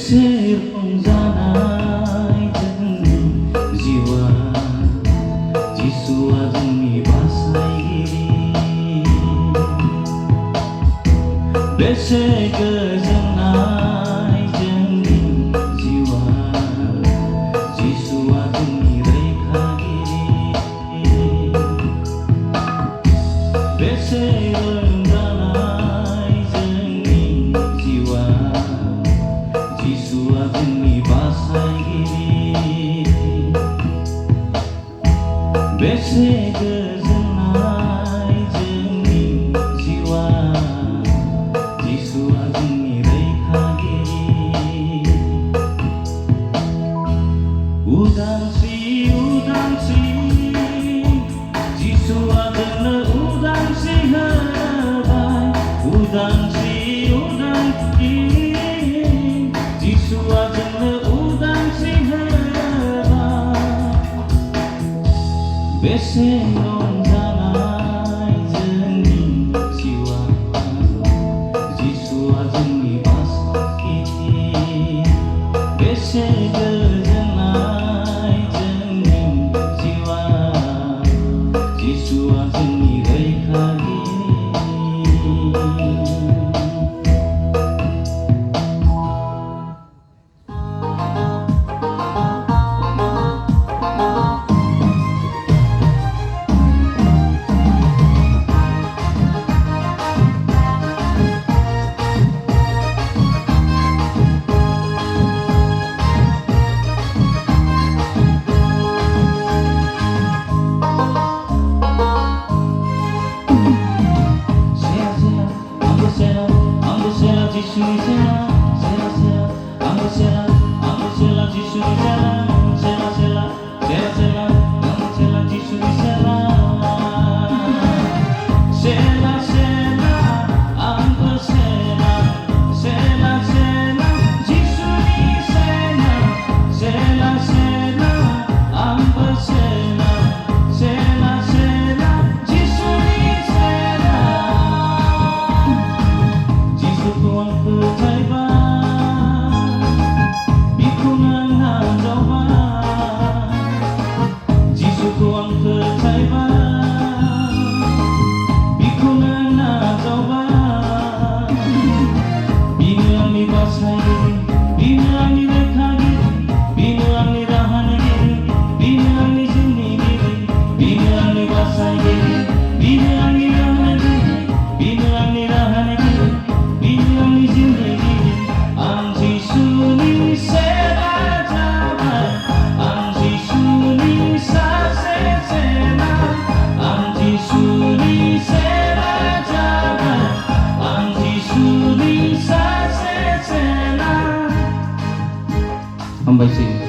Bezer रंजानाय जोंनि जिउआ जिसुआ जोंनि बासायगिरि बेसे गोजोननाय जोंनि जिउआ जिसुआ जोंनि रैखागिरि बेसे रंजानाय जोंनि जिउआ जिसुआ जोंनि बासायगिरि बेसे गोजोननाय जोंनि जिउआ जिसुआ जोंनि रैखागिरि उदांस्रि उदांस्रि जिसुआ जोंनो उदांस्रि होबाय उदांस्रि उदांस्रि जिसुआ जोंनो उदांस्रि होबाय बेसे रंजानाय जोंनि जिउआ जिसुआ जोंनि बासायगिरि बेसे गोजोननाय जोंनि जिउआ जिसुआ जोंनि रैखागिरि 지수의 세라 세라 세라 아무 세라 아무 세라 지수의 세라 세라 세라 세라 세라 아무 세라 지수의 세라 세라 세라 아무 세라 세라 세라 지수의 세라 세라 세라 아무 세라 세라 세라 지수의 세라 지수 또한 percaya bikunan hajawa Jisu tuang percaya bikunan hajawa bina ani basai bina ani rekhagi bina ani rahani bina ani zindagi bina ani basai bina ani rahani bina ani rahani bina ani zindagi Hamba sih